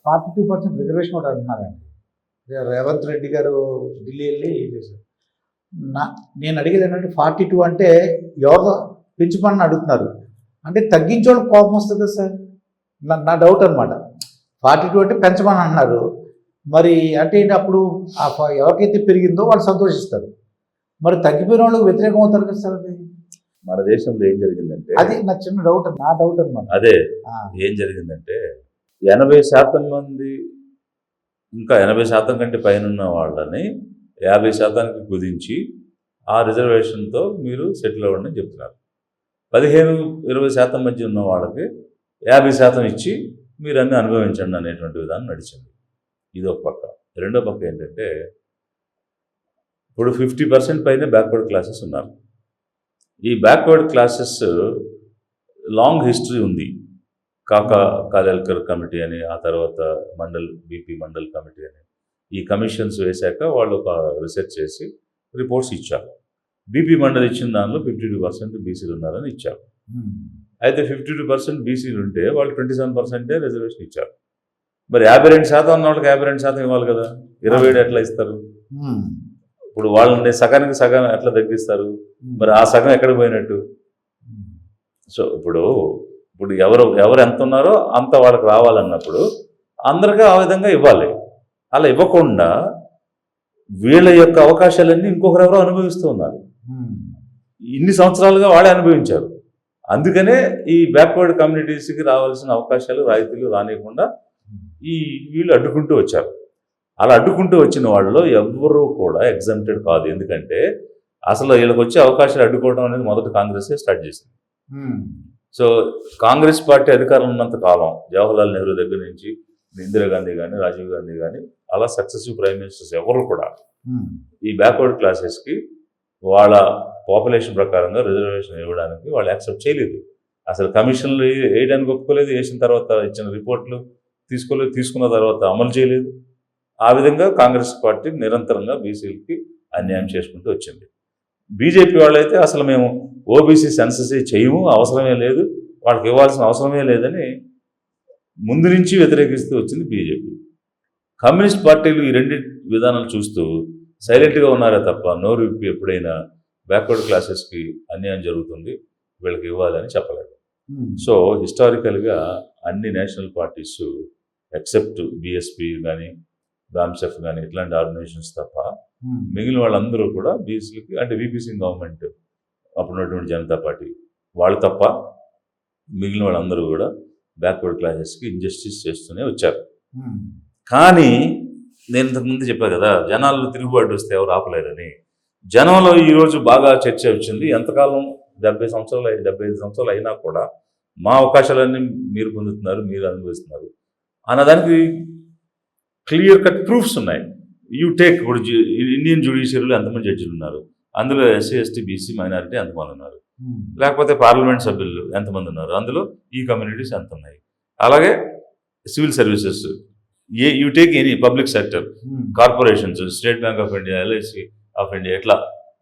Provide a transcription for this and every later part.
42% reservation కూడా అంటున్నారండి. రేవంత్ రెడ్డి గారు ఢిల్లీ వెళ్ళి చేశారు. నేను అడిగేది ఏంటంటే 42 అంటే ఎవరు పెంచుమని అడుగుతున్నారు, అంటే తగ్గించోళ్ళకి కోపం వస్తుంది కదా సార్, నా డౌట్ అనమాట. 42 అంటే పెంచమని అంటున్నారు, మరి అంటే అప్పుడు ఎవరికైతే పెరిగిందో వాళ్ళు సంతోషిస్తారు, మరి తగ్గిపోయిన వాళ్ళకి వ్యతిరేకం అవుతారు కదా సార్. అది మన దేశంలో ఏం జరిగిందంటే, అది నా చిన్న డౌట్, నా డౌట్ అనమాట. అదే ఏం జరిగిందంటే 80% మంది, ఇంకా 80% కంటే పైన ఉన్న వాళ్ళని 50%కి కుదించి ఆ రిజర్వేషన్తో మీరు సెటిల్ అవ్వండి చెప్తున్నారు. 15-20% మధ్య ఉన్న వాళ్ళకి 50% ఇచ్చి మీరు అన్నీ అనుభవించండి అనేటువంటి విధానం నడిచింది. ఇది ఒక పక్క. రెండో పక్క ఏంటంటే, ఇప్పుడు 50% పైన బ్యాక్వర్డ్ క్లాసెస్ ఉన్నారు. ఈ బ్యాక్వర్డ్ క్లాసెస్ లాంగ్ హిస్టరీ ఉంది. కాలేల్కర్ కమిటీ అని, ఆ తర్వాత బీపీ మండల్ కమిటీ అని, ఈ కమిషన్స్ వేశాక వాళ్ళు ఒక రిసెర్చ్ చేసి రిపోర్ట్స్ ఇచ్చారు. బీపీ మండల్ ఇచ్చిన దానిలో 52% బీసీలు ఉన్నారని ఇచ్చారు. అయితే 52% బీసీలు ఉంటే వాళ్ళు 27% రిజర్వేషన్ ఇచ్చారు. మరి 52% ఉన్న వాళ్ళకి 52% ఇవ్వాలి కదా, 27 ఎట్లా ఇస్తారు? ఇప్పుడు వాళ్ళని సగానికి సగం ఎట్లా తగ్గిస్తారు? మరి ఆ సగం ఎక్కడ పోయినట్టు? సో ఇప్పుడు ఎవరు ఎంత ఉన్నారో అంత వాళ్ళకి రావాలన్నప్పుడు అందరికీ ఆ విధంగా ఇవ్వాలి. అలా ఇవ్వకుండా వీళ్ళ యొక్క అవకాశాలన్నీ ఇంకొకరెవరో అనుభవిస్తూ ఉన్నారు. ఇన్ని సంవత్సరాలుగా వాళ్ళే అనుభవించారు. అందుకనే ఈ బ్యాక్వర్డ్ కమ్యూనిటీస్కి రావాల్సిన అవకాశాలు, రాయితీలు రానియకుండా వీళ్ళు అడ్డుకుంటూ వచ్చారు. అలా అడ్డుకుంటూ వచ్చిన వాళ్ళలో ఎవ్వరూ కూడా ఎగ్జామ్టెడ్ కాదు. ఎందుకంటే అసలు వీళ్ళకి వచ్చే అవకాశాలు అడ్డుకోవడం అనేది మొదట కాంగ్రెసే స్టార్ట్ చేసింది. సో కాంగ్రెస్ పార్టీ అధికారంలో ఉన్నంత కాలం జవహర్లాల్ నెహ్రూ దగ్గర నుంచి ఇందిరాగాంధీ కానీ, రాజీవ్ గాంధీ కానీ, అలా సక్సెసివ్ ప్రైమ్ మినిస్టర్స్ ఎవరు కూడా ఈ బ్యాక్వర్డ్ క్లాసెస్కి వాళ్ళ పాపులేషన్ ప్రకారంగా రిజర్వేషన్ ఇవ్వడానికి వాళ్ళు యాక్సెప్ట్ చేయలేదు. అసలు కమిషన్లు వేయడానికి ఒప్పుకోలేదు, వేసిన తర్వాత ఇచ్చిన రిపోర్ట్లు తీసుకున్న తర్వాత అమలు చేయలేదు. ఆ విధంగా కాంగ్రెస్ పార్టీ నిరంతరంగా బీసీలకి అన్యాయం చేసుకుంటూ వచ్చింది. బీజేపీ వాళ్ళైతే అసలు మేము ఓబీసీ సెన్సస్ చేయము, అవసరమే లేదు, వాళ్ళకి ఇవ్వాల్సిన అవసరమే లేదని ముందు నుంచి వ్యతిరేకిస్తూ వచ్చింది బీజేపీ. కమ్యూనిస్ట్ పార్టీలు ఈ రెండు విధానాలు చూస్తూ సైలెంట్గా ఉన్నారే తప్ప నోరు విప్పి ఎప్పుడైనా బ్యాక్వర్డ్ క్లాసెస్కి అన్యాయం జరుగుతుంది, వీళ్ళకి ఇవ్వాలని చెప్పలేదు. సో హిస్టారికల్గా అన్ని నేషనల్ పార్టీస్ ఎక్సెప్ట్ బీఎస్పీ కానీ, బామ్సెఫ్ కానీ, ఇట్లాంటి ఆర్గనైజేషన్స్ తప్ప మిగిలిన వాళ్ళందరూ కూడా బీసీలకి, అంటే వీపీ సింగ్ గవర్నమెంట్ అప్పుడున్నటువంటి జనతా పార్టీ వాళ్ళు తప్ప మిగిలిన వాళ్ళందరూ కూడా బ్యాక్వర్డ్ క్లాసెస్కి ఇంజస్టిస్ చేస్తూనే వచ్చారు. కానీ నేను ఇంతకుముందు చెప్పాను కదా, జనాల్లో తిరుగుబాటు వస్తే ఎవరు ఆపలేరని. జనంలో ఈరోజు బాగా చర్చ వచ్చింది. ఎంతకాలం 75 సంవత్సరాలు అయినా కూడా మా అవకాశాలన్నీ మీరు పొందుతున్నారు, మీరు అనుభవిస్తున్నారు అన్నదానికి క్లియర్ కట్ ప్రూఫ్స్ ఉన్నాయి. యూ టేక్, ఇప్పుడు ఇండియన్ జ్యుడిషియరీలో ఎంతమంది జడ్జిలు ఉన్నారు, అందులో ఎస్సీ, ఎస్టీ, బీసీ, మైనారిటీ ఎంతమంది ఉన్నారు, లేకపోతే పార్లమెంట్ సభ్యులు ఎంతమంది ఉన్నారు, అందులో ఈ కమ్యూనిటీస్ ఎంత ఉన్నాయి. అలాగే civil services, you take any public sector, corporations, state bank of India, LIC of India, ఇట్లా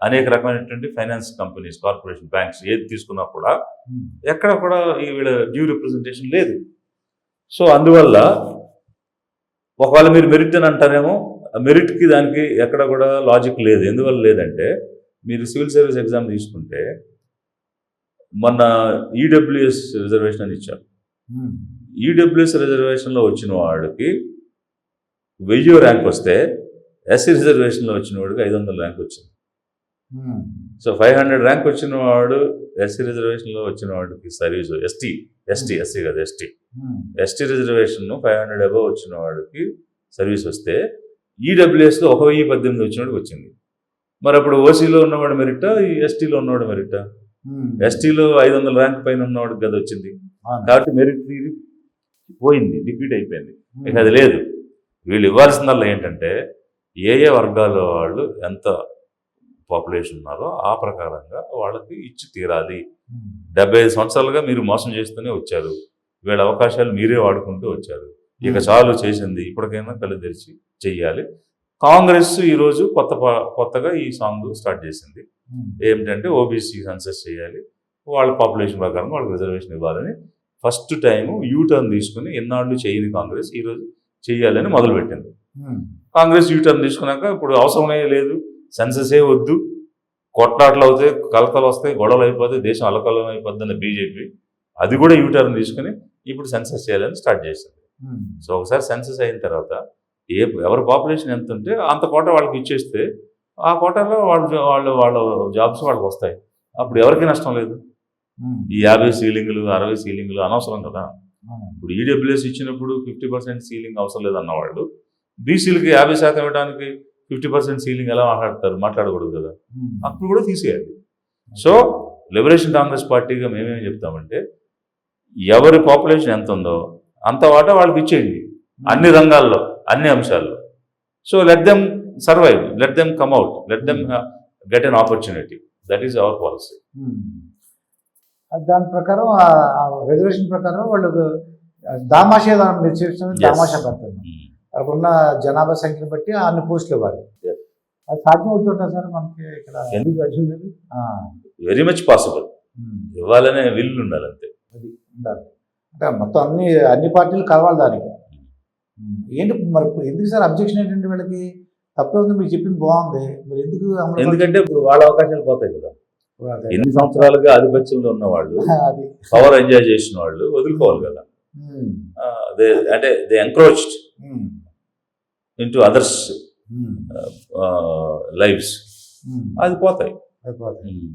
అనేక రకమైనటువంటి ఫైనాన్స్ కంపెనీస్, కార్పొరేషన్, బ్యాంక్స్ ఏది తీసుకున్నా కూడా ఎక్కడ కూడా వీళ్ళ డ్యూ రిప్రజెంటేషన్ లేదు. సో అందువల్ల ఒకవేళ మీరు మెరిట్ అని అంటారేమో, మెరిట్కి దానికి ఎక్కడ కూడా లాజిక్ లేదు. ఎందువల్ల లేదంటే, మీరు సివిల్ సర్వీస్ ఎగ్జామ్ తీసుకుంటే మొన్న ఈడబ్ల్యూఎస్ రిజర్వేషన్ అని ఇచ్చారు. ఈడబ్ల్యూఎస్ రిజర్వేషన్లో వచ్చిన వాడికి 1000 ర్యాంక్ వస్తే, ఎస్సీ రిజర్వేషన్లో వచ్చిన వాడికి 500 ర్యాంక్ వచ్చింది. సో 500 ర్యాంక్ వచ్చిన వాడు ఎస్సీ రిజర్వేషన్లో వచ్చిన వాడికి సర్వీస్, ఎస్టీ కదా, ఎస్టీ రిజర్వేషన్ 500 అబవ్ వచ్చిన వాడికి సర్వీస్ వస్తే, ఈడబ్ల్యూఎస్లో 1018 వచ్చిన వాడికి వచ్చింది. మరి అప్పుడు ఓసీలో ఉన్నవాడు మెరిటా, ఈ ఎస్టీలో ఉన్నవాడు మెరిటా? ఎస్టీలో 500 ర్యాంక్ పైన ఉన్నవాడికి కదా వచ్చింది. కాబట్టి మెరిట్ థియరీ పోయింది, డిఫీట్ అయిపోయింది. ఇక అది లేదు. వీళ్ళు ఇవ్వాల్సిందల్లా ఏంటంటే, ఏ వర్గాల వాళ్ళు ఎంత పాపులేషన్ ఉన్నారో ఆ ప్రకారంగా వాళ్ళకి ఇచ్చి తీరాలి. 75 సంవత్సరాలుగా మీరు మోసం చేస్తూనే వచ్చారు, వీళ్ళ అవకాశాలు మీరే వాడుకుంటూ వచ్చారు. ఇక చాలు చేసింది, ఇప్పటికైనా కళ్ళు తెరిచి చెయ్యాలి. కాంగ్రెస్ ఈరోజు కొత్తగా ఈ సాంగ్ స్టార్ట్ చేసింది. ఏమిటంటే ఓబీసీ సెన్సస్ చేయాలి, వాళ్ళ పాపులేషన్ ప్రకారం వాళ్ళకి రిజర్వేషన్ ఇవ్వాలని ఫస్ట్ టైం యూటర్న్ తీసుకుని ఎన్నాళ్ళు చేయని కాంగ్రెస్ ఈరోజు చెయ్యాలని మొదలుపెట్టింది. ఉమ్, కాంగ్రెస్ యూటర్న్ తీసుకున్నాక ఇప్పుడు అవసరమే లేదు, సెన్ససే వద్దు, కొట్లాట్లు అవుతాయి, కలతలు వస్తాయి, గొడవలు అయిపోతాయి, దేశం అల్లకల్లం అయిపోద్ది అన్న బీజేపీ అది కూడా యూటర్న్ తీసుకుని ఇప్పుడు సెన్సస్ చేయాలని స్టార్ట్ చేసింది. ఉమ్, సో ఒకసారి సెన్సస్ అయిన తర్వాత ఎవరి పాపులేషన్ ఎంత ఉంటే అంత కోటా వాళ్ళకి ఇచ్చేస్తే ఆ కోటాలో వాళ్ళ జాబ్స్ వాళ్ళకి వస్తాయి. అప్పుడు ఎవరికి నష్టం లేదు. ఉమ్, ఈ 50 సీలింగ్లు 60 సీలింగ్లు అనవసరం కదా. అవును. ఇప్పుడు ఈడబ్ల్యూఎస్ ఇచ్చినప్పుడు 50% సీలింగ్ అవసరం లేదన్నవాళ్ళు బీసీలకి 50% ఇవ్వడానికి 50% సీలింగ్ ఎలా మాట్లాడకూడదు కదా. ఉమ్, అప్పుడు కూడా తీసేయాలి. సో లిబరేషన్ కాంగ్రెస్ పార్టీగా మేమేం చెప్తామంటే ఎవరి పాపులేషన్ ఎంత ఉందో అంత వాటా వాళ్ళకి ఇచ్చేయండి అన్ని రంగాల్లో, అన్ని అంశాల్లో. So let them survive, let them come out, let them get an opportunity. That is our policy. Um. దాని ప్రకారం రిజర్వేషన్ ప్రకారం వాళ్ళు దామాషా మీరు చేసిన దామాషా పెడతారు. అక్కడున్న జనాభా సంఖ్యను బట్టి అన్ని పోస్టులు ఇవ్వాలి. Yes. అది సాధ్యం అవుతుంటుంది సార్ మనకి ఇక్కడ. ఎందుకు సాధ్యం లేదు? ఆ, వెరీ మచ్ పాసిబుల్. ఉమ్, ఇవ్వాలనే విల్లు ఉండాలి అంతే. అది ఉండాలి. అంటే మొత్తం అన్ని పార్టీలు కలవాలి దానికి. ఉమ్, ఏంటి మరి ఎందుకు సార్ అబ్జెక్షన్ ఏంటంటే వీళ్ళకి తప్పే ఉంది, మీరు చెప్పింది బాగుంది, మరి ఎందుకు అమలు ఎందుకంటే ఇప్పుడు వాళ్ళ అవకాశాలు పోతాయి కదా. అదే. ఎన్ని సంవత్సరాలుగా ఆధిపత్యంలో ఉన్న వాళ్ళు, అది పవర్ ఎంజాయ్ చేసిన వాళ్ళు వదులుకోవాలి కదా. ఉమ్, అంటే they encroached um, into others um, lives, um, అది పోతాయి. అయిపోతుంది. ఉమ్.